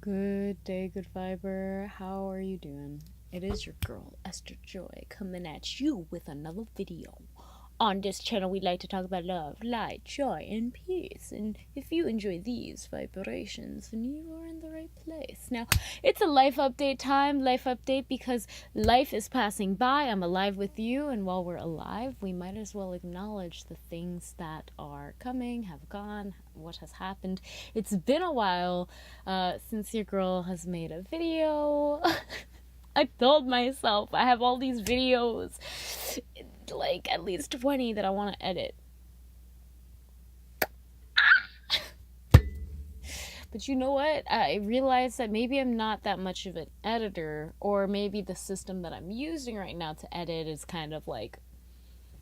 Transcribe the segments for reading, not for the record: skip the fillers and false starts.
Good day, good fiber. How are you doing? It is your girl, Esther Joy, coming at you with another video. On this channel, we like to talk about love, light, joy, and peace. And if you enjoy these vibrations, then you are in the right place. Now, it's a life update time, because life is passing by. I'm alive with you, and while we're alive, we might as well acknowledge the things that are coming, have gone, what has happened. It's been a while since your girl has made a video. I told myself I have all these videos, like at least 20 that I want to edit. But you know what? I realized that maybe I'm not that much of an editor, or maybe the system that I'm using right now to edit is kind of like,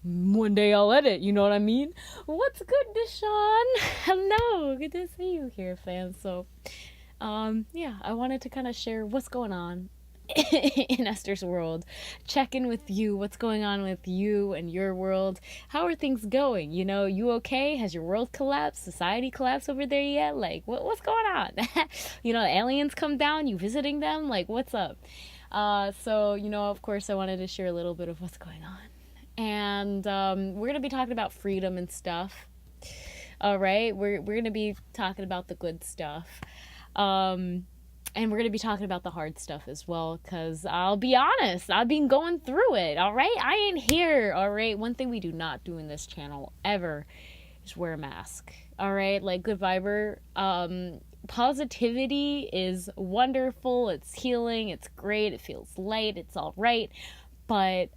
one day I'll edit, you know what I mean? What's good, Deshaun? Hello, good to see you here, fam. So, yeah, I wanted to kind of share what's going on in Esther's world, check in with you, what's going on with you and your world. How are things going? You know, you okay? Has your world collapsed? Society collapsed over there yet? Like, what's going on? You know, aliens come down, you visiting them? Like, what's up? So, you know, of course, I wanted to share a little bit of what's going on. And we're going to be talking about freedom and stuff. All right? We're going to be talking about the good stuff. And we're going to be talking about the hard stuff as well, because I'll be honest, I've been going through it, all right? I ain't here, all right? One thing we do not do in this channel ever is wear a mask, all right? Like, good viber, positivity is wonderful, it's healing, it's great, it feels light, it's all right. But,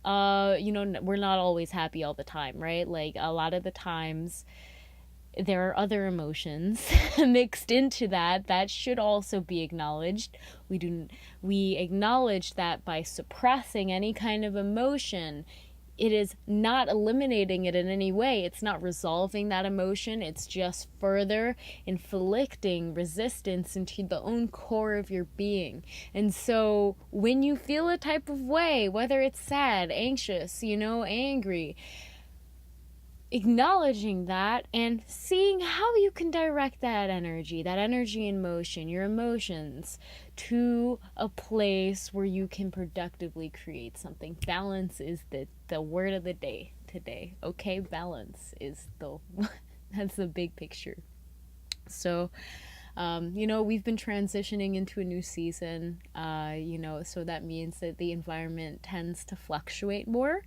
you know, we're not always happy all the time, right? Like, a lot of the times there are other emotions mixed into that should also be acknowledged. We acknowledge that by suppressing any kind of emotion, it is not eliminating it in any way. It's not resolving that emotion. It's just further inflicting resistance into the own core of your being. And so when you feel a type of way, whether it's sad, anxious, you know, angry, acknowledging that and seeing how you can direct that energy in motion, your emotions, to a place where you can productively create something. Balance is the word of the day today. Okay, balance is that's the big picture. So you know, we've been transitioning into a new season, you know, so that means that the environment tends to fluctuate more.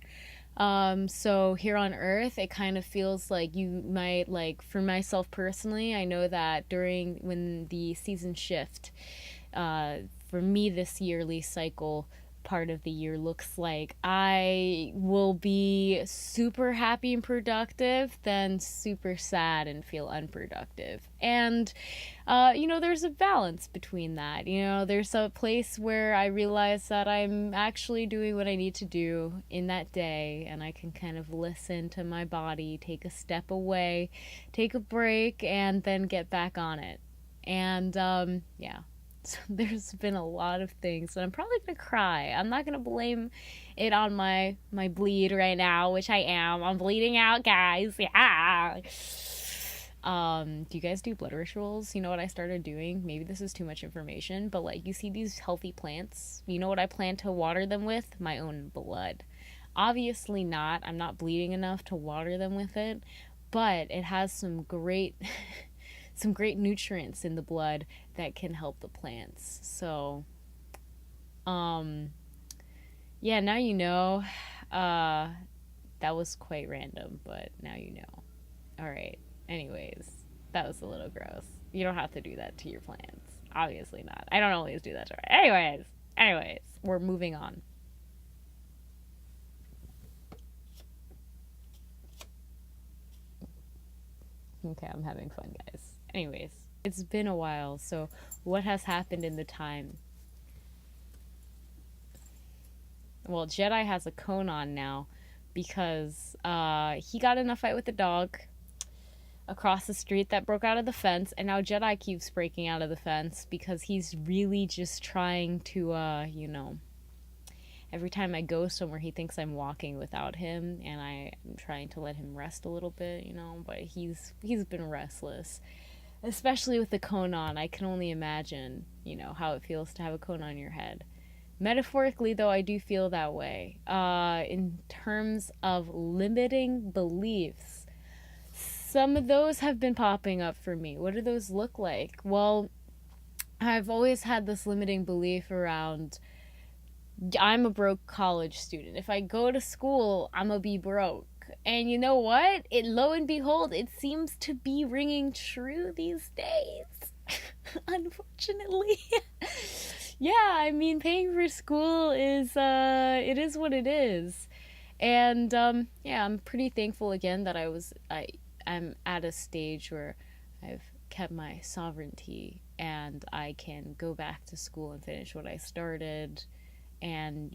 So here on Earth, it kind of feels like you might, like, for myself personally, I know that when the seasons shift, for me, this yearly cycle part of the year looks like I will be super happy and productive, then super sad and feel unproductive. And you know, there's a balance between that. You know, there's a place where I realize that I'm actually doing what I need to do in that day, and I can kind of listen to my body, take a step away, take a break, and then get back on it. And yeah. So there's been a lot of things, and I'm probably gonna cry. I'm not gonna blame it on my bleed right now, which I am. I'm bleeding out, guys. Yeah. Do you guys do blood rituals? You know what I started doing? Maybe this is too much information, but like, you see these healthy plants? You know what I plan to water them with? My own blood. Obviously not. I'm not bleeding enough to water them with it, but it has some great some great nutrients in the blood that can help the plants. So yeah, now you know. That was quite random, but now you know. All right. Anyways, that was a little gross. You don't have to do that to your plants. Obviously not. I don't always do that to her. Anyways, we're moving on. Okay, I'm having fun, guys. Anyways, it's been a while, so what has happened in the time? Well, Jedi has a cone on now because he got in a fight with the dog across the street that broke out of the fence, and now Jedi keeps breaking out of the fence because he's really just trying to, you know, every time I go somewhere, he thinks I'm walking without him, and I'm trying to let him rest a little bit, you know, but he's been restless. especially with the cone on. I can only imagine, how it feels to have a cone on your head. Metaphorically, though, I do feel that way. In terms of limiting beliefs, some of those have been popping up for me. What do those look like? Well, I've always had this limiting belief around, I'm a broke college student. If I go to school, I'm gonna be broke. And you know what? Lo and behold, it seems to be ringing true these days. Unfortunately. Yeah, I mean, paying for school is, it is what it is. And, yeah, I'm pretty thankful again that I'm at a stage where I've kept my sovereignty and I can go back to school and finish what I started and,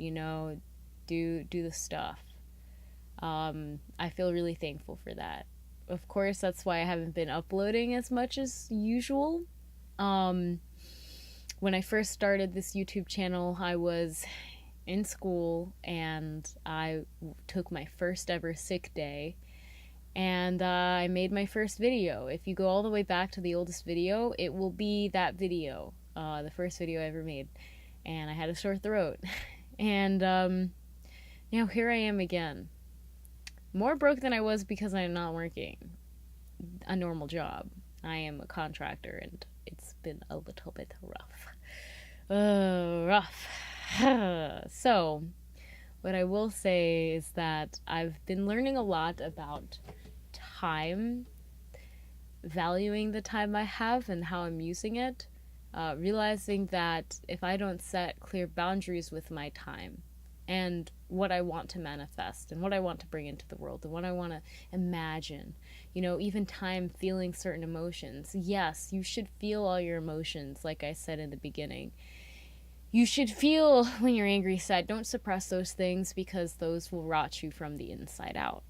do the stuff. I feel really thankful for that. Of course, that's why I haven't been uploading as much as usual. When I first started this YouTube channel, I was in school and I took my first ever sick day and I made my first video. If you go all the way back to the oldest video, it will be that video, the first video I ever made. And I had a sore throat. And now here I am again. More broke than I was because I'm not working a normal job. I am a contractor and it's been a little bit rough. So, what I will say is that I've been learning a lot about time, valuing the time I have and how I'm using it, realizing that if I don't set clear boundaries with my time and what I want to manifest and what I want to bring into the world and what I want to imagine, even time feeling certain emotions. Yes, you should feel all your emotions, like I said in the beginning. You should feel when you're angry, sad. Don't suppress those things because those will rot you from the inside out.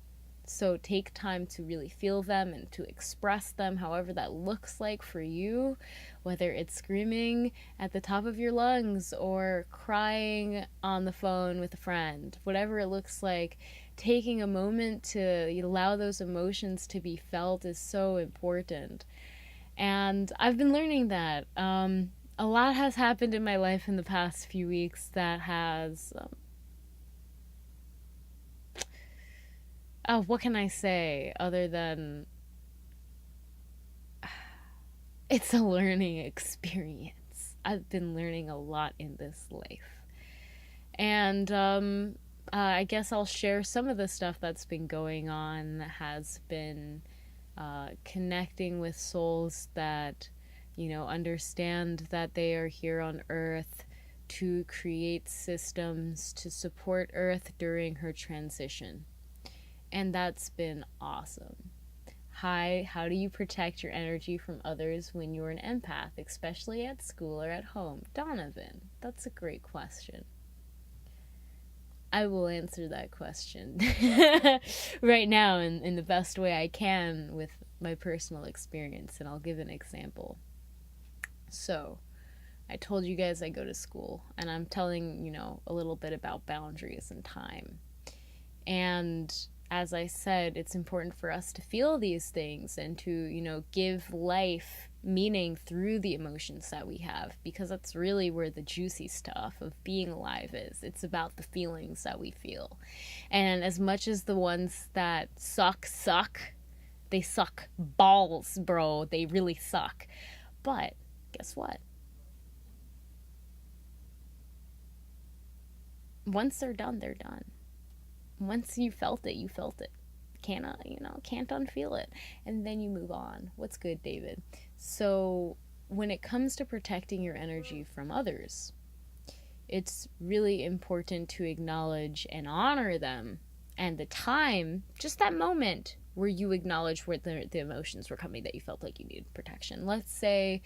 So take time to really feel them and to express them however that looks like for you, whether it's screaming at the top of your lungs or crying on the phone with a friend, whatever it looks like. Taking a moment to allow those emotions to be felt is so important. And I've been learning that. A lot has happened in my life in the past few weeks that has... what can I say other than... It's a learning experience. I've been learning a lot in this life. And I guess I'll share some of the stuff that's been going on that has been connecting with souls that, understand that they are here on Earth to create systems to support Earth during her transition. And that's been awesome. Hi, how do you protect your energy from others when you're an empath, especially at school or at home? Donovan, that's a great question. I will answer that question right now in the best way I can with my personal experience, and I'll give an example. So, I told you guys I go to school, and I'm telling, a little bit about boundaries and time. And as I said, it's important for us to feel these things and to, give life meaning through the emotions that we have, because that's really where the juicy stuff of being alive is. It's about the feelings that we feel. And as much as the ones that suck, they suck balls, bro. They really suck. But guess what? Once they're done, they're done. Once you felt it, you felt it. Can't unfeel it. And then you move on. What's good, David? So when it comes to protecting your energy from others, it's really important to acknowledge and honor them. And the time, just that moment where you acknowledge where the emotions were coming that you felt like you needed protection. Let's say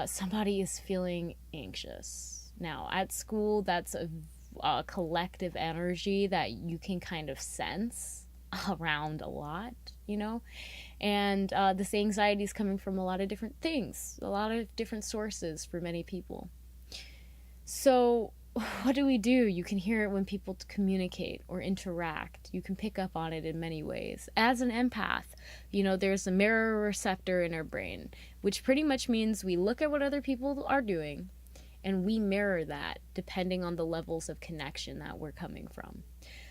somebody is feeling anxious. Now, at school, that's a collective energy that you can kind of sense around a lot, and this anxiety is coming from a lot of different things, a lot of different sources for many people. So what do we do? You can hear it when people communicate or interact. You can pick up on it in many ways. As an empath, there's a mirror receptor in our brain, which pretty much means we look at what other people are doing and we mirror that depending on the levels of connection that we're coming from.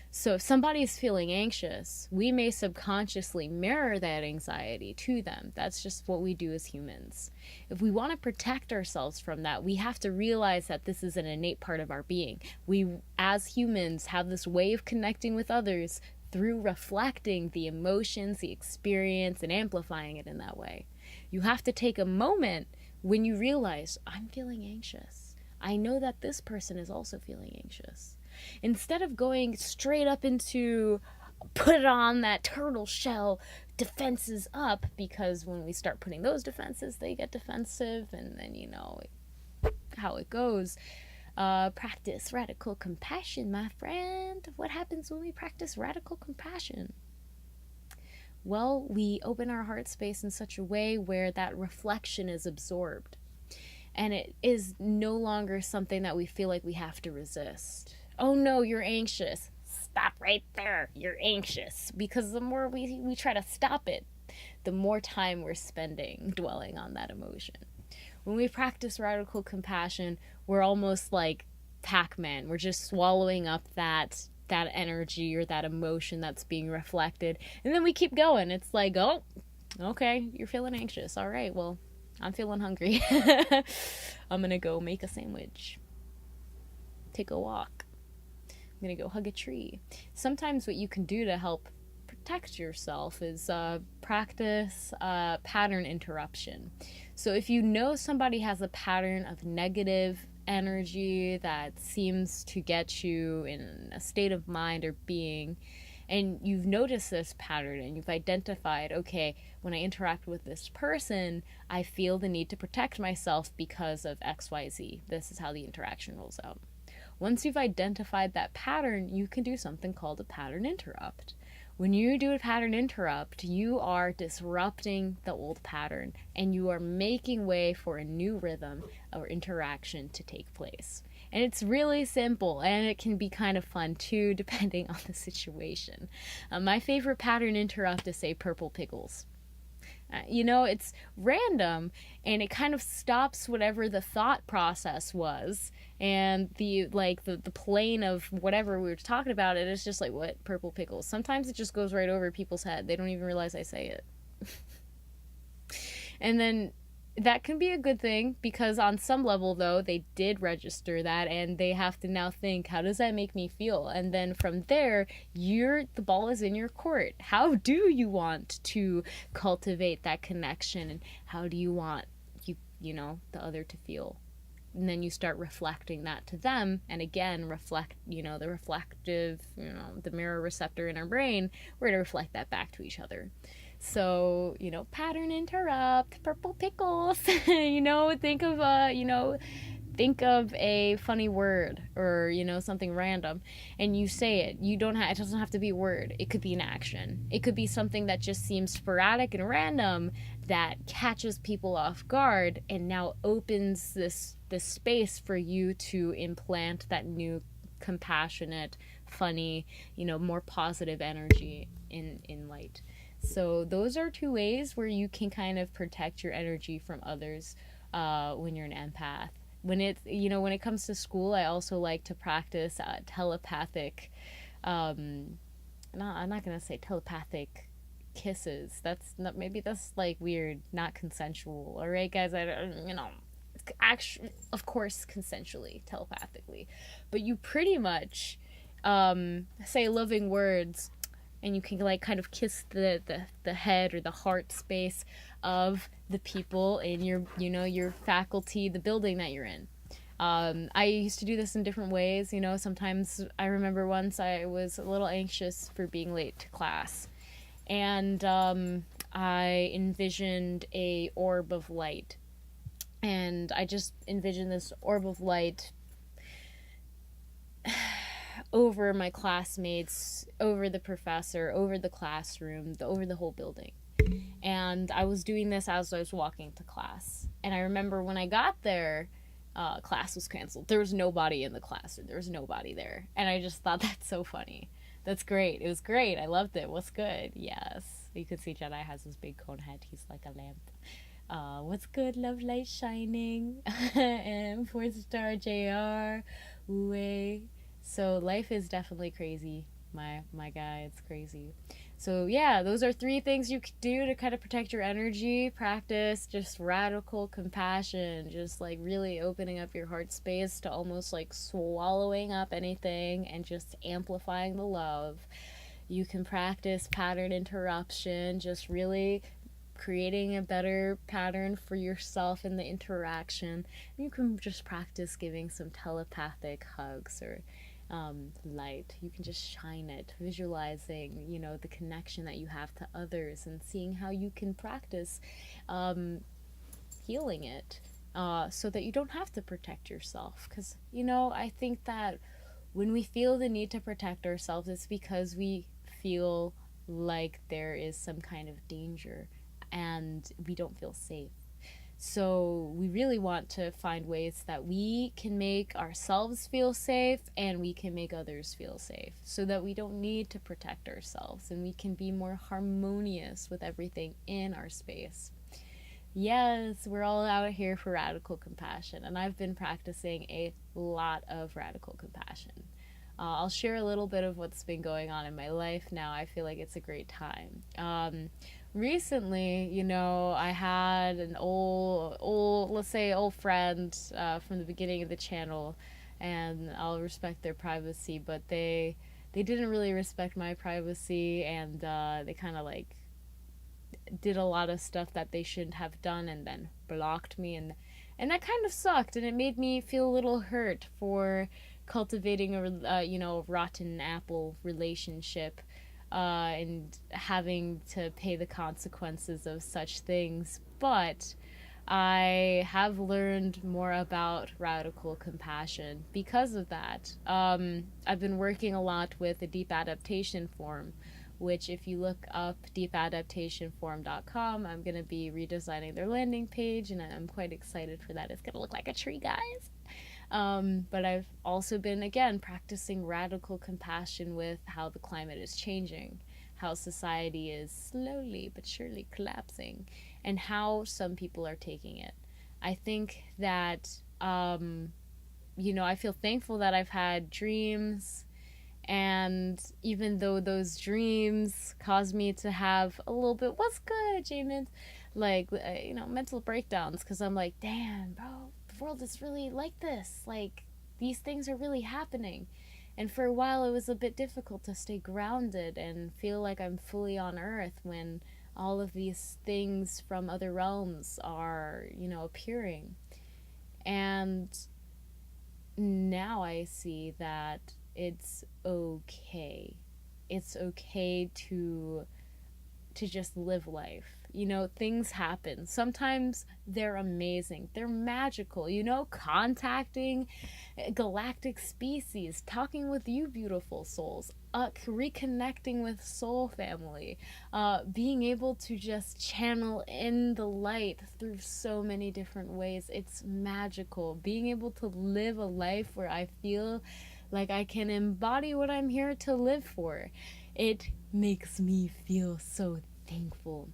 So if somebody is feeling anxious, we may subconsciously mirror that anxiety to them. That's just what we do as humans. If we want to protect ourselves from that, we have to realize that this is an innate part of our being. We, as humans, have this way of connecting with others through reflecting the emotions, the experience, and amplifying it in that way. You have to take a moment when you realize, I'm feeling anxious. I know that this person is also feeling anxious. Instead of going straight up into put on that turtle shell, defenses up, because when we start putting those defenses, they get defensive, and then how it goes. Practice radical compassion, my friend. What happens when we practice radical compassion? Well, we open our heart space in such a way where that reflection is absorbed. And it is no longer something that we feel like we have to resist. Oh no, you're anxious. Stop right there. You're anxious. Because the more we try to stop it, the more time we're spending dwelling on that emotion. When we practice radical compassion, we're almost like Pac-Man. We're just swallowing up that energy or that emotion that's being reflected. And then we keep going. It's like, oh, okay, you're feeling anxious. All right, well, I'm feeling hungry. I'm going to go make a sandwich. Take a walk. I'm going to go hug a tree. Sometimes what you can do to help protect yourself is practice pattern interruption. So if you know somebody has a pattern of negative energy that seems to get you in a state of mind or being, and you've noticed this pattern and you've identified, okay, when I interact with this person, I feel the need to protect myself because of XYZ. This is how the interaction rolls out. Once you've identified that pattern, you can do something called a pattern interrupt. When you do a pattern interrupt, you are disrupting the old pattern and you are making way for a new rhythm or interaction to take place. And it's really simple, and it can be kind of fun too, depending on the situation. My favorite pattern interrupt is, say, purple pickles. It's random, and it kind of stops whatever the thought process was, and the plane of whatever we were talking about. It is just like, what? Purple pickles. Sometimes it just goes right over people's head. They don't even realize I say it. And then that can be a good thing, because on some level, though, they did register that, and they have to now think, how does that make me feel? And then from there, the ball is in your court. How do you want to cultivate that connection, and how do you want the other to feel? And then you start reflecting that to them, and again, reflect, the reflective, the mirror receptor in our brain, we're going to reflect that back to each other. So, pattern interrupt, purple pickles, think of a funny word or, something random, and you say it. It doesn't have to be a word. It could be an action. It could be something that just seems sporadic and random that catches people off guard and now opens this space for you to implant that new compassionate, funny, more positive energy in light. So those are two ways where you can kind of protect your energy from others when you're an empath. When it comes to school, I also like to practice telepathic. I'm not gonna say telepathic kisses. That's like weird, not consensual. All right, guys. Actually, of course, consensually, telepathically, but you pretty much say loving words. And you can kind of kiss the head or the heart space of the people in your faculty, the building that you're in. I used to do this in different ways. Sometimes I remember once I was a little anxious for being late to class, and I envisioned a orb of light, and I just envisioned this orb of light over my classmates, over the professor, over the classroom, over the whole building. And I was doing this as I was walking to class. And I remember when I got there, class was canceled. There was nobody in the class, or there was nobody there. And I just thought that's so funny. That's great. It was great. I loved it. What's good? Yes. You could see Jedi has his big cone head. He's like a lamp. What's good? Love light shining. And 4-star JR. Ooh. So life is definitely crazy. My guy, it's crazy. So yeah, those are 3 things you could do to kind of protect your energy. Practice just radical compassion, just like really opening up your heart space to almost like swallowing up anything and just amplifying the love. You can practice pattern interruption, just really creating a better pattern for yourself in the interaction. You can just practice giving some telepathic hugs or light. You can just shine it, visualizing, the connection that you have to others and seeing how you can practice healing it so that you don't have to protect yourself. Because, I think that when we feel the need to protect ourselves, it's because we feel like there is some kind of danger and we don't feel safe. So we really want to find ways that we can make ourselves feel safe and we can make others feel safe so that we don't need to protect ourselves and we can be more harmonious with everything in our space. Yes, we're all out here for radical compassion, and I've been practicing a lot of radical compassion. I'll share a little bit of what's been going on in my life now. I feel like it's a great time. Recently, I had an let's say old friend from the beginning of the channel, and I'll respect their privacy, but they didn't really respect my privacy, and they kind of like did a lot of stuff that they shouldn't have done and then blocked me, and that kind of sucked, and it made me feel a little hurt for cultivating a rotten apple relationship and having to pay the consequences of such things. But I have learned more about radical compassion because of that. I've been working a lot with the Deep Adaptation Forum, which if you look up deepadaptationforum.com, I'm going to be redesigning their landing page, and I'm quite excited for that. It's going to look like a tree, guys. But I've also been, again, practicing radical compassion with how the climate is changing, how society is slowly but surely collapsing, and how some people are taking it. I think that, I feel thankful that I've had dreams, and even though those dreams caused me to have a little bit, what's good, Jamin? Like, mental breakdowns, because I'm like, damn, bro, the world is really like this. Like, these things are really happening. And for a while, it was a bit difficult to stay grounded and feel like I'm fully on Earth when all of these things from other realms are, appearing. And now I see that it's okay. It's okay to just live life. Things happen. Sometimes they're amazing. They're magical. Contacting galactic species, talking with you beautiful souls, reconnecting with soul family, being able to just channel in the light through so many different ways. It's magical. Being able to live a life where I feel like I can embody what I'm here to live for. It makes me feel so thankful.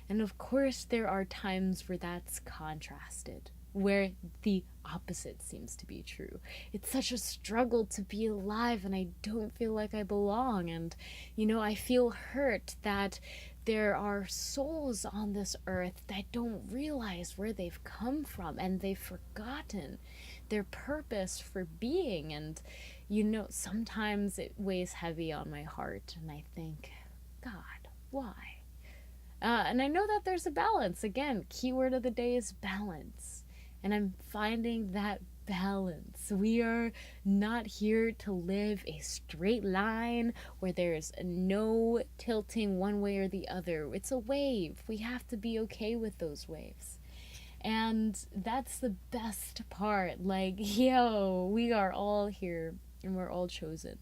And of course, there are times where that's contrasted, where the opposite seems to be true. It's such a struggle to be alive, and I don't feel like I belong. And, I feel hurt that there are souls on this earth that don't realize where they've come from, and they've forgotten their purpose for being. And, sometimes it weighs heavy on my heart, and I think, God, why? And I know that there's a balance. Again, keyword of the day is balance. And I'm finding that balance. We are not here to live a straight line where there's no tilting one way or the other. It's a wave. We have to be okay with those waves. And that's the best part. Like, we are all here and we're all chosen.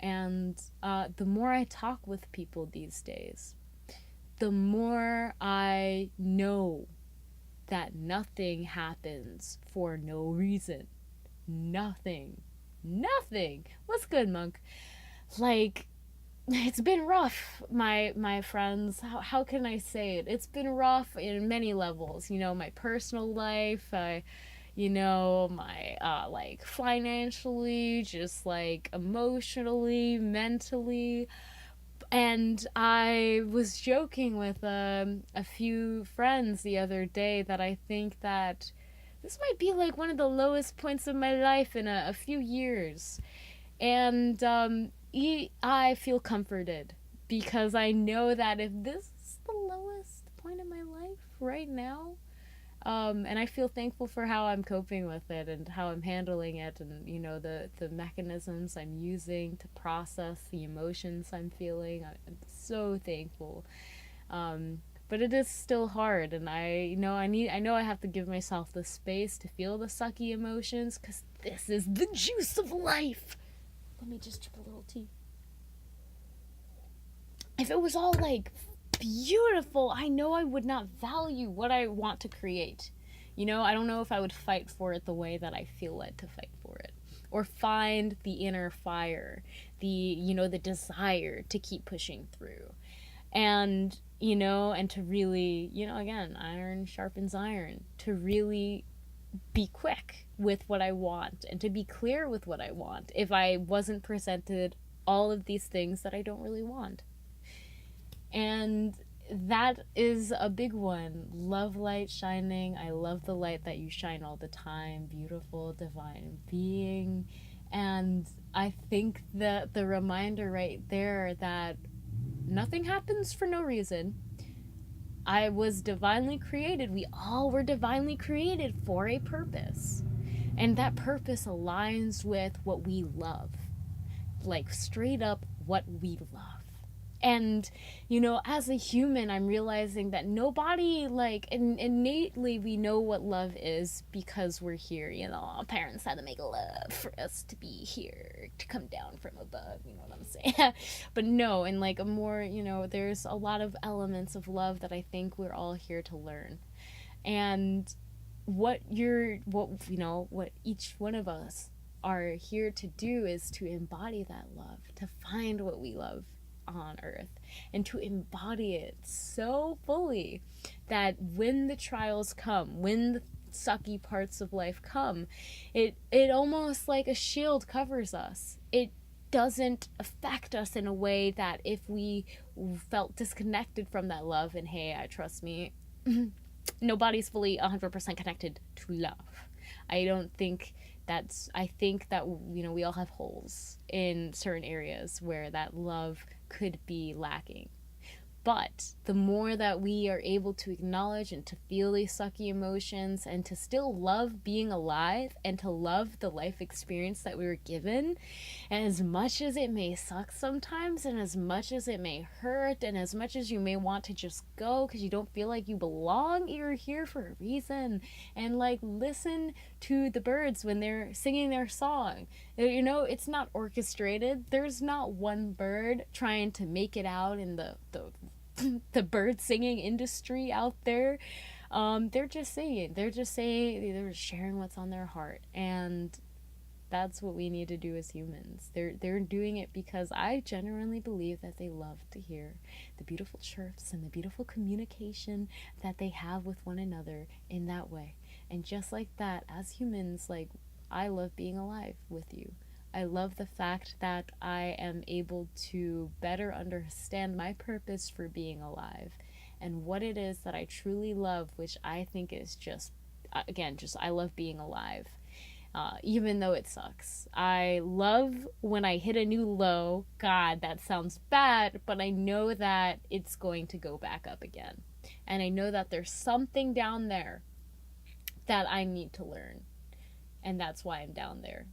And the more I talk with people these days, the more I know that nothing happens for no reason. Nothing. What's good, monk? Like, it's been rough, my friends. How can I say it? It's been rough in many levels. My personal life, my like financially, just like emotionally, mentally. And I was joking with a few friends the other day that I think that this might be like one of the lowest points of my life in a few years. And I feel comforted because I know that if this is the lowest point of my life right now, and I feel thankful for how I'm coping with it and how I'm handling it, and the mechanisms I'm using to process the emotions I'm feeling. I'm so thankful. But it is still hard, and I know I have to give myself the space to feel the sucky emotions, because this is the juice of life. Let me just drip a little tea. If it was all like beautiful, I know I would not value what I want to create. I don't know if I would fight for it the way that I feel led to fight for it, or find the inner fire, the desire to keep pushing through. And and to really, again, iron sharpens iron, to really be quick with what I want and to be clear with what I want if I wasn't presented all of these things that I don't really want. And that is a big one. Love light shining. I love the light that you shine all the time. Beautiful, divine being. And I think that the reminder right there that nothing happens for no reason. I was divinely created. We all were divinely created for a purpose. And that purpose aligns with what we love. Like, straight up what we love. And, as a human, I'm realizing that nobody, like, innately we know what love is because we're here. Our parents had to make love for us to be here, to come down from above, you know what I'm saying? But no, in like a more, there's a lot of elements of love that I think we're all here to learn. And what each one of us are here to do is to embody that love, to find what we love on earth, and to embody it so fully that when the trials come, when the sucky parts of life come, it almost like a shield covers us. It doesn't affect us in a way that if we felt disconnected from that love, and hey, trust me, nobody's fully 100% connected to love. I think that we all have holes in certain areas where that love could be lacking. But the more that we are able to acknowledge and to feel these sucky emotions and to still love being alive and to love the life experience that we were given, and as much as it may suck sometimes, and as much as it may hurt, and as much as you may want to just go because you don't feel like you belong, you're here for a reason. And like, listen to the birds when they're singing their song. It's not orchestrated. There's not one bird trying to make it out in the bird singing industry out there. They're just singing. They're just sharing what's on their heart. And that's what we need to do as humans. They're doing it because I genuinely believe that they love to hear the beautiful chirps and the beautiful communication that they have with one another in that way. And just like that, as humans, like, I love being alive with you. I love the fact that I am able to better understand my purpose for being alive and what it is that I truly love, which I think is just I love being alive. Even though it sucks. I love when I hit a new low. God, that sounds bad, but I know that it's going to go back up again. And I know that there's something down there that I need to learn. And that's why I'm down there.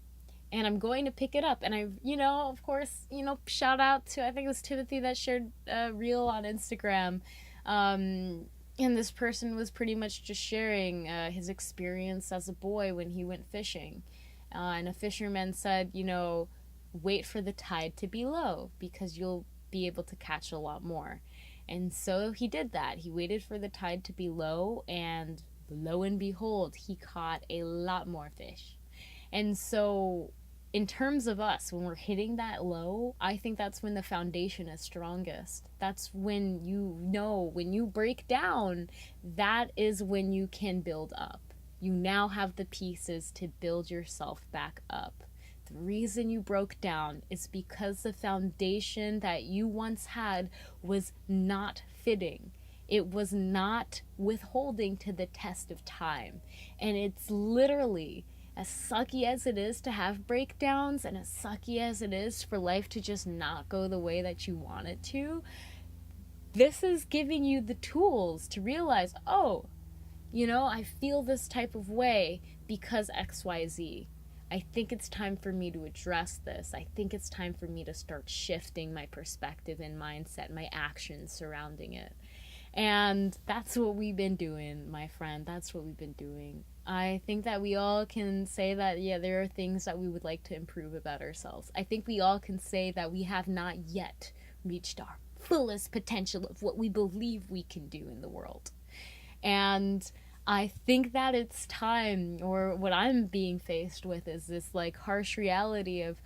And I'm going to pick it up. And I, of course, shout out to, I think it was Timothy that shared a reel on Instagram. And this person was pretty much just sharing his experience as a boy when he went fishing. And a fisherman said, wait for the tide to be low because you'll be able to catch a lot more. And so he did that. He waited for the tide to be low, and lo and behold, he caught a lot more fish. And so, in terms of us, when we're hitting that low, I think that's when the foundation is strongest. That's when when you break down, that is when you can build up. You now have the pieces to build yourself back up. The reason you broke down is because the foundation that you once had was not fitting. It was not withholding to the test of time. And it's literally, as sucky as it is to have breakdowns, and as sucky as it is for life to just not go the way that you want it to, this is giving you the tools to realize, oh, I feel this type of way because XYZ. I think it's time for me to address this. I think it's time for me to start shifting my perspective and mindset, my actions surrounding it. And that's what we've been doing, my friend. That's what we've been doing. I think that we all can say that, yeah, there are things that we would like to improve about ourselves. I think we all can say that we have not yet reached our fullest potential of what we believe we can do in the world. And I think that it's time, or what I'm being faced with is this like harsh reality of,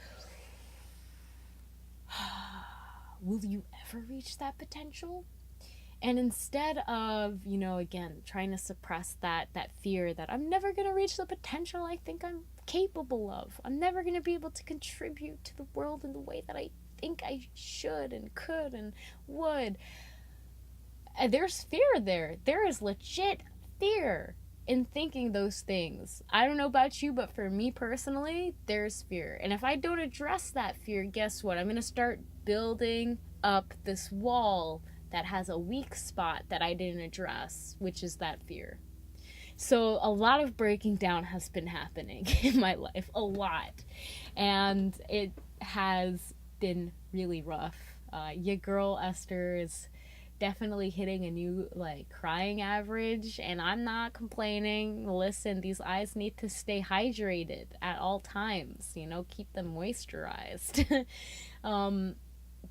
will you ever reach that potential? And instead of, again, trying to suppress that fear that I'm never going to reach the potential I think I'm capable of, I'm never going to be able to contribute to the world in the way that I think I should and could and would. There's fear there. There is legit fear in thinking those things. I don't know about you, but for me personally, there's fear. And if I don't address that fear, guess what? I'm going to start building up this wall that has a weak spot that I didn't address, which is that fear. So a lot of breaking down has been happening in my life, a lot. And it has been really rough. Your girl Esther is definitely hitting a new crying average, and I'm not complaining. Listen, these eyes need to stay hydrated at all times, keep them moisturized.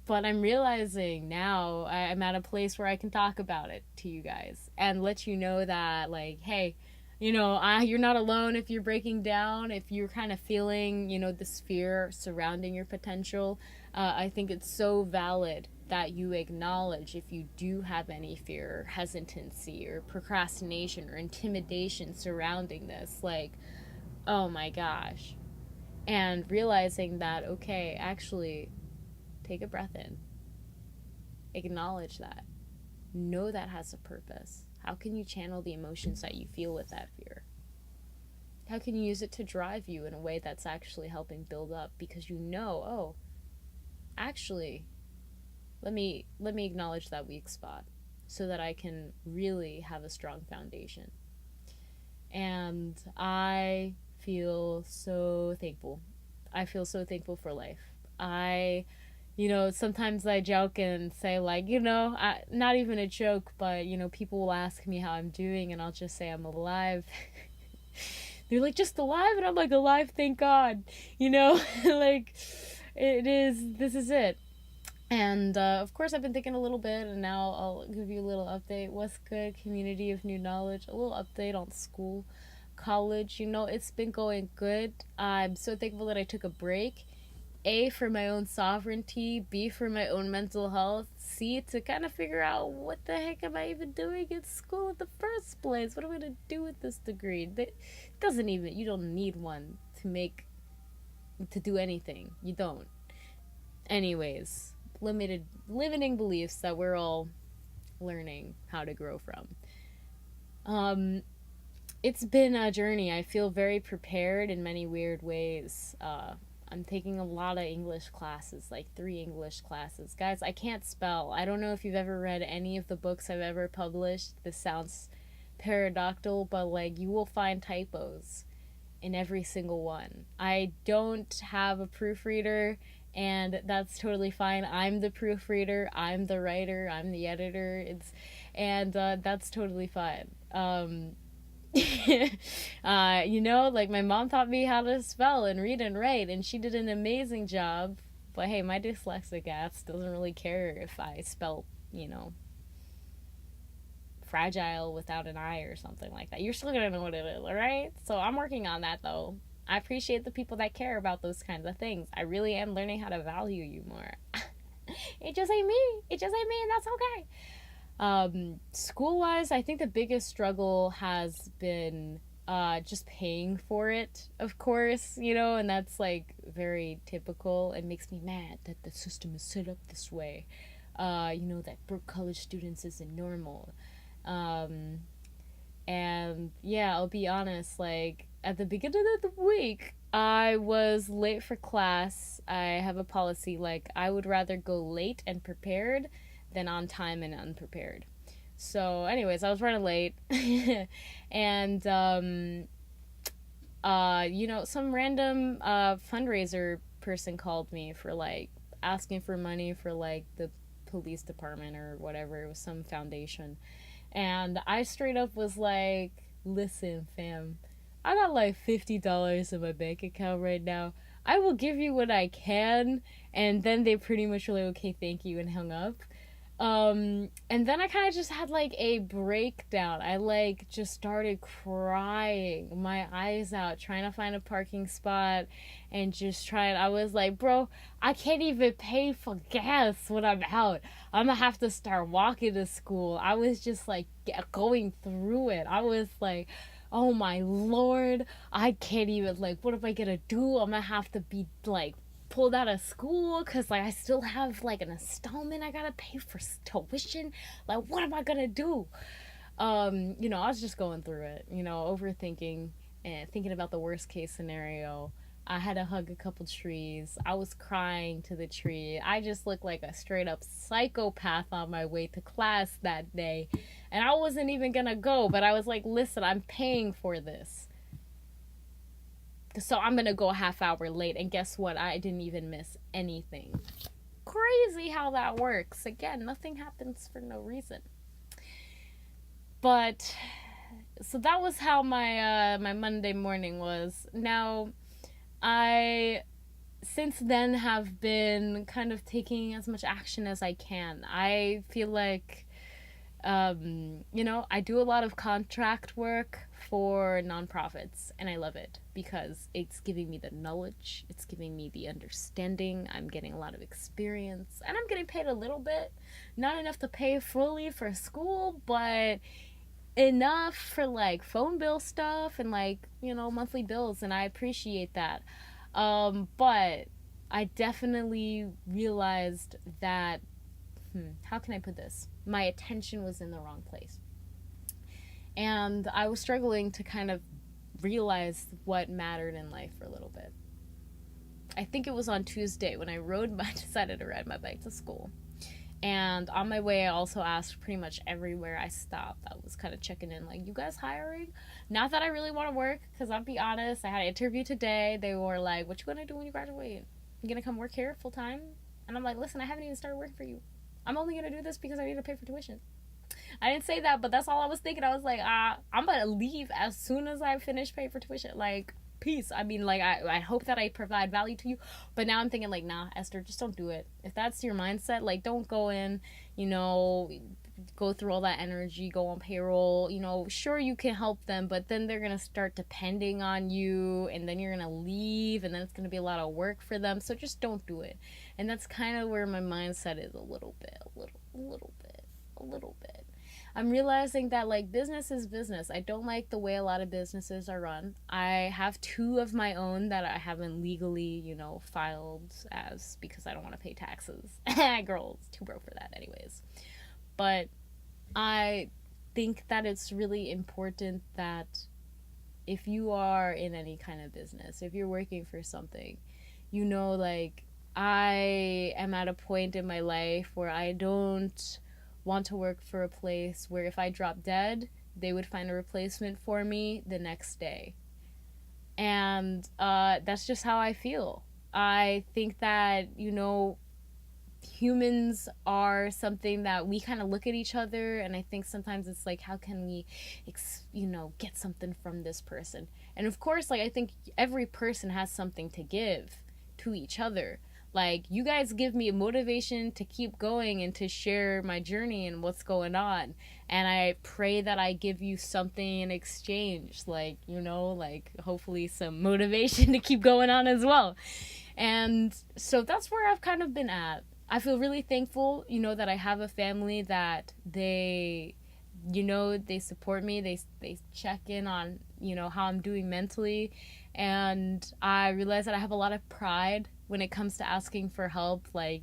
But I'm realizing now I'm at a place where I can talk about it to you guys and let you know that, hey, you're not alone if you're breaking down, if you're kind of feeling, this fear surrounding your potential. I think it's so valid that you acknowledge if you do have any fear or hesitancy or procrastination or intimidation surrounding this, oh my gosh. And realizing that, okay, actually, take a breath in. Acknowledge that. Know that has a purpose. How can you channel the emotions that you feel with that fear? How can you use it to drive you in a way that's actually helping build up? Because oh, actually, let me acknowledge that weak spot so that I can really have a strong foundation. And I feel so thankful. I feel so thankful for life. Sometimes I joke and say, not even a joke, but, people will ask me how I'm doing, and I'll just say I'm alive. They're like, just alive? And I'm like, alive, thank God. This is it. And, of course, I've been thinking a little bit, and now I'll give you a little update. What's good, community of new knowledge? A little update on school, college. It's been going good. I'm so thankful that I took a break. A, for my own sovereignty, B, for my own mental health, C, to kind of figure out what the heck am I even doing in school in the first place? What am I going to do with this degree? You don't need one to do anything. You don't. Anyways, limiting beliefs that we're all learning how to grow from. It's been a journey. I feel very prepared in many weird ways. I'm taking a lot of English classes, 3 English classes. Guys, I can't spell. I don't know if you've ever read any of the books I've ever published. This sounds paradoxical, but you will find typos in every single one. I don't have a proofreader, and that's totally fine. I'm the proofreader, I'm the writer, I'm the editor. That's totally fine. My mom taught me how to spell and read and write, and she did an amazing job. But hey, my dyslexic ass doesn't really care if I spell, fragile without an eye or something like that. You're still gonna know what it is, all right? So I'm working on that though. I appreciate the people that care about those kinds of things. I really am learning how to value you more. It just ain't me. It just ain't me, and that's okay. School wise, I think the biggest struggle has been just paying for it, of course, and that's like very typical. It makes me mad that the system is set up this way. That broke college students isn't normal. And yeah, I'll be honest, like at the beginning of the week, I was late for class. I have a policy like I would rather go late and prepared than on time and unprepared. So, anyways, I was running late, and some random fundraiser person called me for like asking for money for like the police department or whatever. It was some foundation, and I straight up was like, "Listen, fam, I got like $50 in my bank account right now. I will give you what I can." And then they pretty much were like, "Okay, thank you," and hung up. And then I kind of just had like a breakdown. I like just started crying my eyes out, trying to find a parking spot and just trying. I was like, bro, I can't even pay for gas when I'm out. I'm gonna have to start walking to school. I was just like going through it. I was like, oh my Lord, I can't even, like, what am I gonna do? I'm gonna have to be like pulled out of school because like I still have like an installment I gotta pay for tuition. Like, what am I gonna do? I was just going through it, overthinking and thinking about the worst case scenario. I had to hug a couple trees. I was crying to the tree. I just looked like a straight up psychopath on my way to class that day, and I wasn't even gonna go, but I was like, listen, I'm paying for this, so I'm gonna go a half hour late. And guess what? I didn't even miss anything. Crazy how that works. Again, nothing happens for no reason. But so that was how my Monday morning was. Now, I since then have been kind of taking as much action as I can. I feel like I do a lot of contract work for nonprofits, and I love it because it's giving me the knowledge, it's giving me the understanding, I'm getting a lot of experience, and I'm getting paid a little bit. Not enough to pay fully for school, but enough for like phone bill stuff and like, monthly bills, and I appreciate that. But I definitely realized that how can I put this? My attention was in the wrong place. And I was struggling to kind of realize what mattered in life for a little bit. I think it was on Tuesday when I decided to ride my bike to school. And on my way, I also asked pretty much everywhere I stopped. I was kind of checking in, like, you guys hiring? Not that I really want to work, because I'll be honest, I had an interview today. They were like, what you going to do when you graduate? You going to come work here full time? And I'm like, listen, I haven't even started working for you. I'm only going to do this because I need to pay for tuition. I didn't say that, but that's all I was thinking. I was like, I'm going to leave as soon as I finish paying for tuition. Like, peace. I mean, like, I hope that I provide value to you. But now I'm thinking, like, nah, Esther, just don't do it. If that's your mindset, like, don't go in, go through all that energy, go on payroll. Sure, you can help them, but then they're going to start depending on you, and then you're going to leave, and then it's going to be a lot of work for them. So just don't do it. And that's kind of where my mindset is a little bit. I'm realizing that, like, business is business. I don't like the way a lot of businesses are run. I have 2 of my own that I haven't legally, filed as, because I don't want to pay taxes. Girl, it's too broke for that anyways. But I think that it's really important that if you are in any kind of business, if you're working for something, like, I am at a point in my life where I don't want to work for a place where if I drop dead, they would find a replacement for me the next day. And that's just how I feel. I think that, humans are something that we kind of look at each other, and I think sometimes it's like, how can we, get something from this person? And of course, like, I think every person has something to give to each other. Like, you guys give me motivation to keep going and to share my journey and what's going on. And I pray that I give you something in exchange, like, like hopefully some motivation to keep going on as well. And so that's where I've kind of been at. I feel really thankful, that I have a family that they support me. They check in on, how I'm doing mentally. And I realize that I have a lot of pride when it comes to asking for help. Like,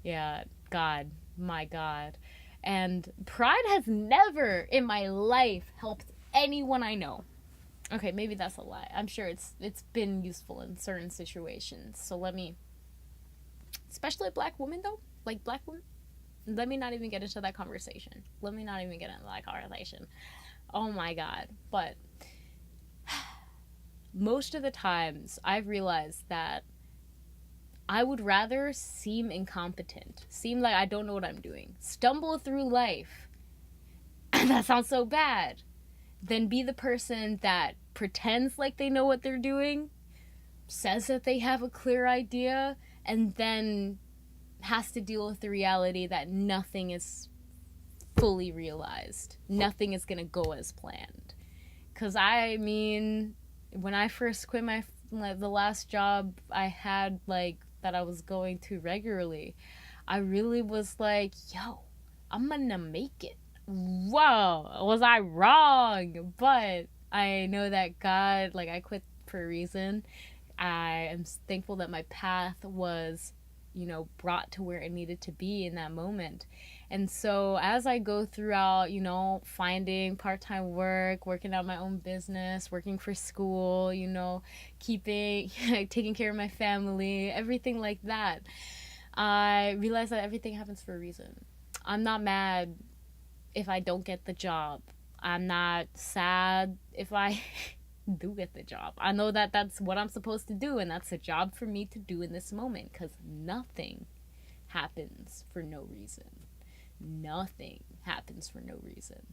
yeah, God, my God. And pride has never in my life helped anyone I know. Okay, maybe that's a lie. I'm sure it's been useful in certain situations. So especially black women though, like black women, let me not even get into that conversation. Oh my God. But most of the times I've realized that I would rather seem incompetent, seem like I don't know what I'm doing, stumble through life, that sounds so bad, than be the person that pretends like they know what they're doing, says that they have a clear idea, and then has to deal with the reality that nothing is fully realized. Nothing is going to go as planned. Because I mean, when I first quit the last job I had, like, that I was going to regularly, I really was like, yo, I'm gonna make it. Whoa, was I wrong? But I know that God, like, I quit for a reason. I am thankful that my path was, brought to where it needed to be in that moment. And so as I go throughout, finding part-time work, working out my own business, working for school, taking care of my family, everything like that, I realize that everything happens for a reason. I'm not mad if I don't get the job. I'm not sad if I do get the job. I know that that's what I'm supposed to do, and that's a job for me to do in this moment, because nothing happens for no reason. Nothing happens for no reason.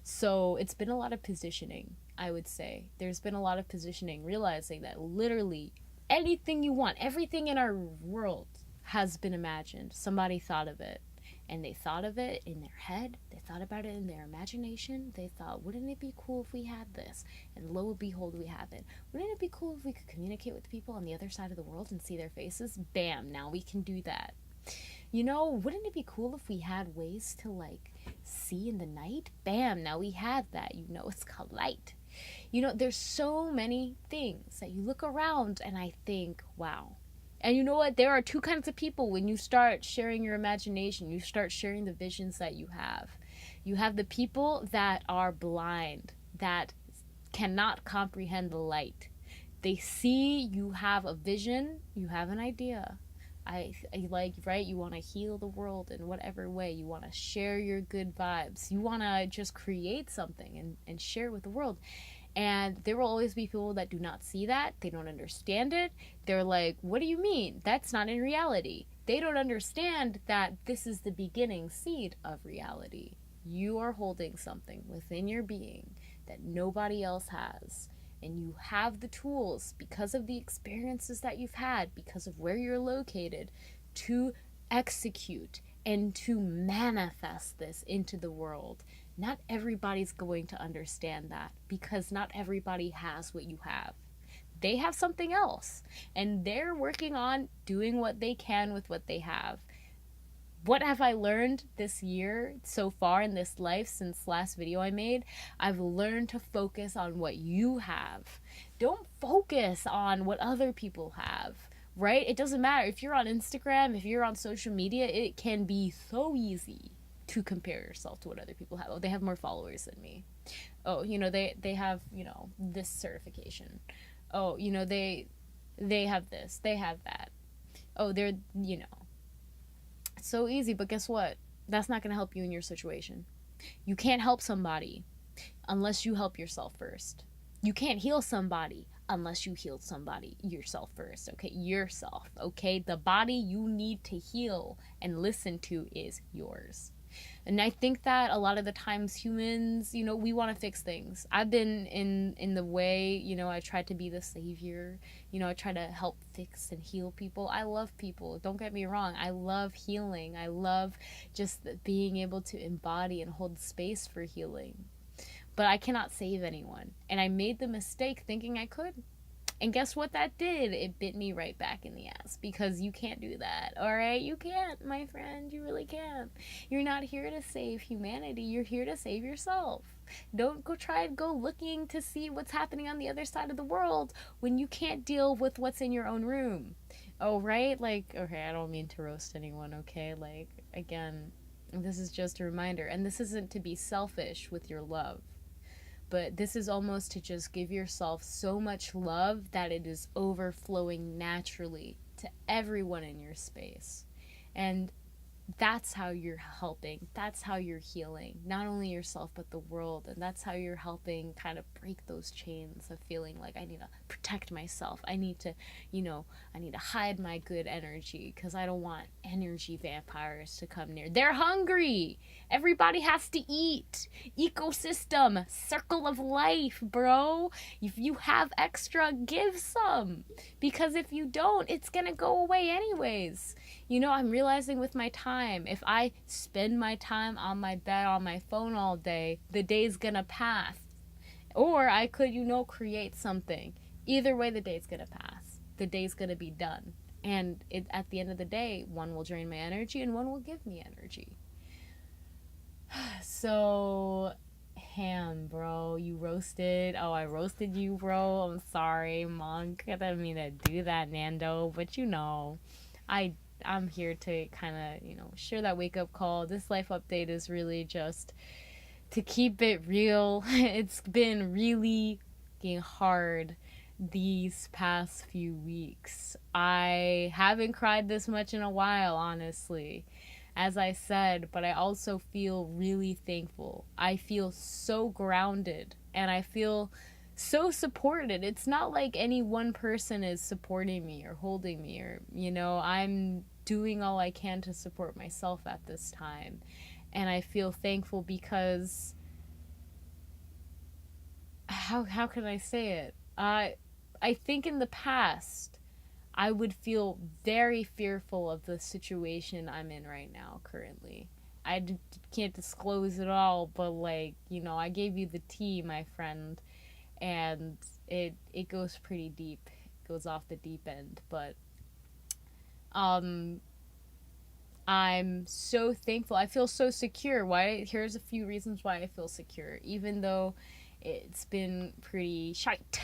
So it's been a lot of positioning, I would say. There's been a lot of positioning, realizing that literally anything you want, everything in our world has been imagined. Somebody thought of it. And they thought of it in their head. They thought about it in their imagination. They thought, wouldn't it be cool if we had this? And lo and behold, we have it. Wouldn't it be cool if we could communicate with people on the other side of the world and see their faces? Bam, now we can do that. Wouldn't it be cool if we had ways to, like, see in the night? Bam, now we have that. It's called light. There's so many things that you look around and I think, wow. And you know what? There are two kinds of people when you start sharing your imagination. You start sharing the visions that you have. You have the people that are blind, that cannot comprehend the light. They see you have a vision, you have an idea. I like, right? You want to heal the world in whatever way. You want to share your good vibes. You want to just create something and share with the world. And there will always be people that do not see that. They don't understand it. They're like, what do you mean? That's not in reality. They don't understand that this is the beginning seed of reality. You are holding something within your being that nobody else has. And you have the tools, because of the experiences that you've had, because of where you're located, to execute and to manifest this into the world. Not everybody's going to understand that, because not everybody has what you have. They have something else, and they're working on doing what they can with what they have. What have I learned this year so far in this life since last video I made? I've learned to focus on what you have. Don't focus on what other people have, right? It doesn't matter. If you're on Instagram, if you're on social media, it can be so easy to compare yourself to what other people have. Oh, they have more followers than me. Oh, they have, this certification. Oh, they have this, they have that. Oh, they're, so easy. But guess what? That's not going to help you in your situation. You can't help somebody unless you help yourself first. You can't heal somebody unless you heal somebody yourself first. Okay, yourself. Okay, the body you need to heal and listen to is yours. And I think that a lot of the times humans, we want to fix things. I've been in the way, I try to be the savior. I try to help fix and heal people. I love people. Don't get me wrong. I love healing. I love just being able to embody and hold space for healing. But I cannot save anyone. And I made the mistake thinking I could. And guess what that did? It bit me right back in the ass, because you can't do that, all right? You can't, my friend. You really can't. You're not here to save humanity. You're here to save yourself. Don't go looking to see what's happening on the other side of the world when you can't deal with what's in your own room. Oh, right? Like, okay, I don't mean to roast anyone, okay? Like, again, this is just a reminder. And this isn't to be selfish with your love. But this is almost to just give yourself so much love that it is overflowing naturally to everyone in your space. And that's how you're helping. That's how you're healing, not only yourself, but the world. And that's how you're helping kind of break those chains of feeling like I need to protect myself. I need to, I need to hide my good energy because I don't want energy vampires to come near. They're hungry. Everybody has to eat. Ecosystem, circle of life, bro. If you have extra, give some. Because if you don't, it's going to go away anyways. I'm realizing with my time, if I spend my time on my bed, on my phone all day, the day's gonna pass. Or I could, create something. Either way, the day's gonna pass. The day's gonna be done. And at the end of the day, one will drain my energy and one will give me energy. So, Ham, bro, you roasted. Oh, I roasted you, bro. I'm sorry, Monk. I didn't mean to do that, Nando. But I'm here to kind of, share that wake-up call. This life update is really just to keep it real. It's been really hard these past few weeks. I haven't cried this much in a while, honestly, as I said, but I also feel really thankful. I feel so grounded, and I feel so supported. It's not like any one person is supporting me or holding me, or I'm doing all I can to support myself at this time. And I feel thankful because how can I say it? I think in the past I would feel very fearful of the situation I'm in right now currently. Can't disclose it all, but I gave you the tea, my friend. And it goes pretty deep. It goes off the deep end. But I'm so thankful. I feel so secure. Here's a few reasons why I feel secure. Even though it's been pretty shite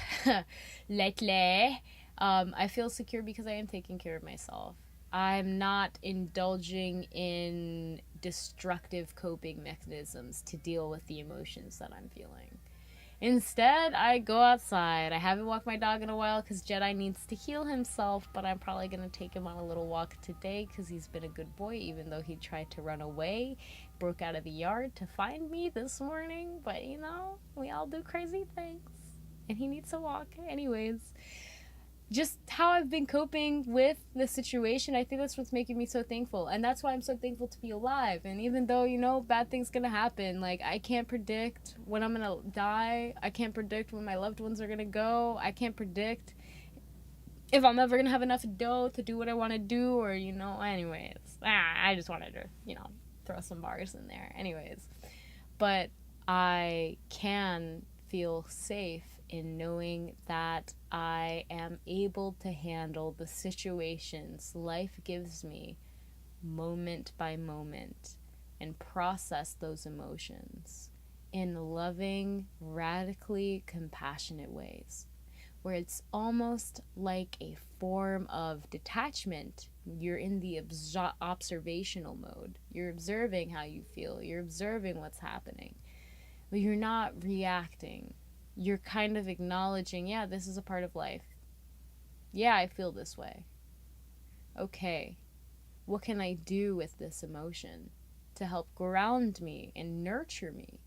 lately, I feel secure because I am taking care of myself. I'm not indulging in destructive coping mechanisms to deal with the emotions that I'm feeling. Instead, I go outside. I haven't walked my dog in a while because Jedi needs to heal himself, but I'm probably going to take him on a little walk today because he's been a good boy, even though he tried to run away, broke out of the yard to find me this morning. But, we all do crazy things, and he needs a walk. Anyways, just how I've been coping with the situation, I think that's what's making me so thankful. And that's why I'm so thankful to be alive. And even though, bad things gonna happen, I can't predict when I'm gonna die. I can't predict when my loved ones are gonna go. I can't predict if I'm ever gonna have enough dough to do what I want to do, or, anyways. I just wanted to, throw some bars in there. Anyways. But I can feel safe in knowing that I am able to handle the situations life gives me moment by moment and process those emotions in loving, radically compassionate ways, where it's almost like a form of detachment. You're in the observational mode. You're observing how you feel. You're observing what's happening. But you're not reacting. You're kind of acknowledging, yeah, this is a part of life. Yeah, I feel this way. Okay, what can I do with this emotion to help ground me and nurture me?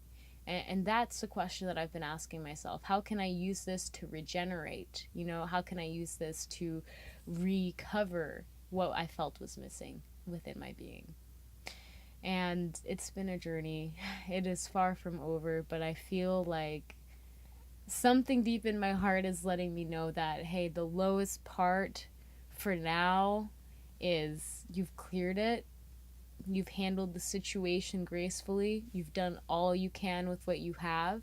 And that's the question that I've been asking myself. How can I use this to regenerate? How can I use this to recover what I felt was missing within my being? And it's been a journey. It is far from over, but I feel like something deep in my heart is letting me know that, hey, the lowest part for now is you've cleared it. You've handled the situation gracefully. You've done all you can with what you have.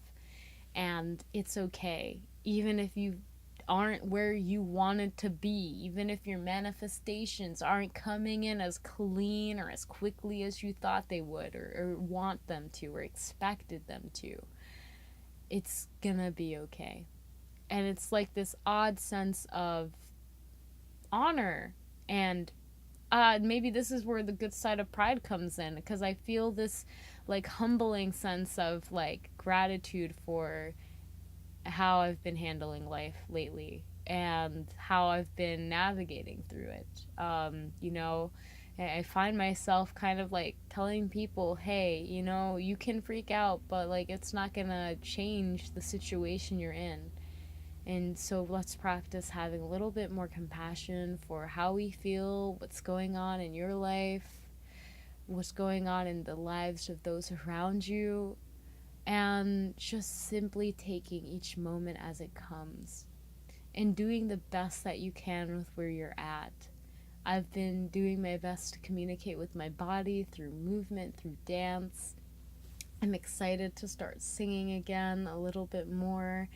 And it's okay. Even if you aren't where you wanted to be, even if your manifestations aren't coming in as clean or as quickly as you thought they would, or want them to, or expected them to, it's gonna be okay. And it's like this odd sense of honor. And maybe this is where the good side of pride comes in, because I feel this like humbling sense of like gratitude for how I've been handling life lately and how I've been navigating through it. You know, I find myself kind of like telling people, hey, you know, you can freak out, but like it's not gonna change the situation you're in. And so let's practice having a little bit more compassion for how we feel, what's going on in your life, what's going on in the lives of those around you, and just simply taking each moment as it comes and doing the best that you can with where you're at. I've been doing my best to communicate with my body through movement, through dance. I'm excited to start singing again a little bit more.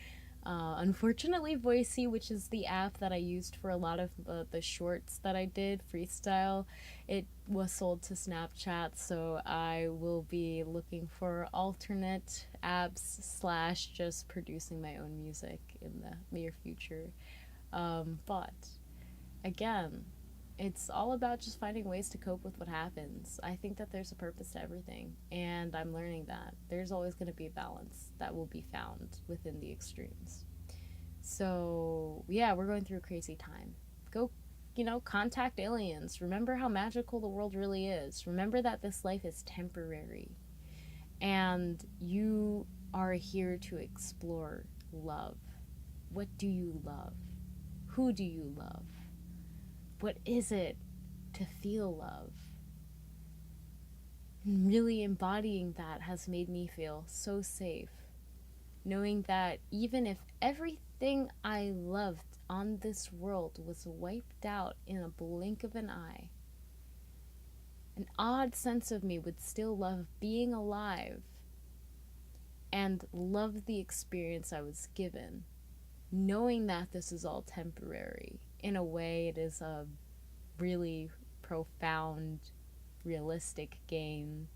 Unfortunately, Voicey, which is the app that I used for a lot of the shorts that I did, freestyle, it was sold to Snapchat, so I will be looking for alternate apps slash just producing my own music in the near future. But again, it's all about just finding ways to cope with what happens. I think that there's a purpose to everything, and I'm learning that there's always going to be a balance that will be found within the extremes. So, yeah, we're going through a crazy time. Go, you know, contact aliens. Remember how magical the world really is. Remember that this life is temporary, and you are here to explore love. What do you love? Who do you love? What is it to feel love? And really embodying that has made me feel so safe. Knowing that even if everything I loved on this world was wiped out in a blink of an eye, an odd sense of me would still love being alive and love the experience I was given. Knowing that this is all temporary. In a way, it is a really profound, realistic game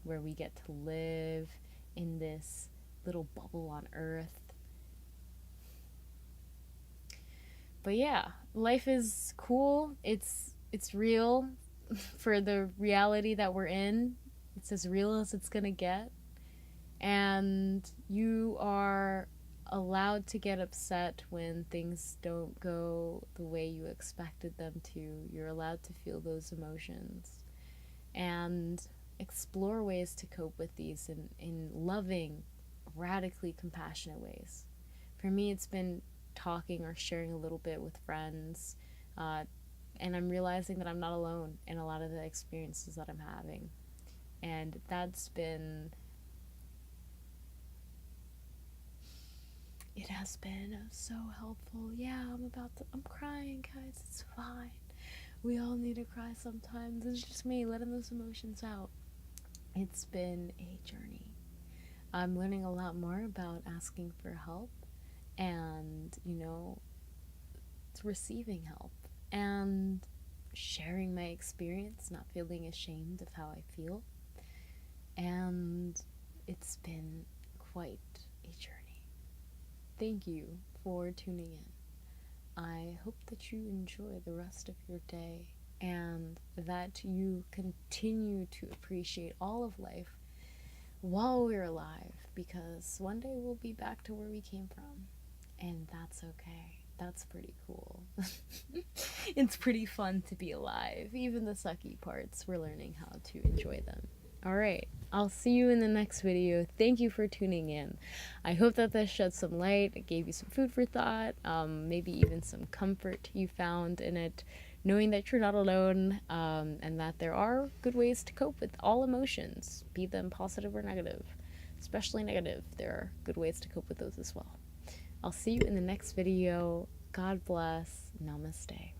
where we get to live in this little bubble on Earth. But yeah, life is cool. It's real for the reality that we're in. It's as real as it's gonna get. And you are allowed to get upset when things don't go the way you expected them to. You're allowed to feel those emotions and explore ways to cope with these in loving, radically compassionate ways. For me, it's been talking or sharing a little bit with friends, and I'm realizing that I'm not alone in a lot of the experiences that I'm having. And that's been, it has been so helpful. Yeah, I'm crying, guys. It's fine. We all need to cry sometimes. It's just me letting those emotions out. It's been a journey. I'm learning a lot more about asking for help and, you know, receiving help and sharing my experience, not feeling ashamed of how I feel. And it's been quite a journey. Thank you for tuning in. I hope that you enjoy the rest of your day and that you continue to appreciate all of life while we're alive, because one day we'll be back to where we came from, and that's okay. That's pretty cool. It's pretty fun to be alive. Even the sucky parts, we're learning how to enjoy them. Alright, I'll see you in the next video. Thank you for tuning in. I hope that this shed some light, it gave you some food for thought, maybe even some comfort you found in it. knowing that you're not alone, and that there are good ways to cope with all emotions, be them positive or negative, especially negative. There are good ways to cope with those as well. I'll see you in the next video. God bless. Namaste.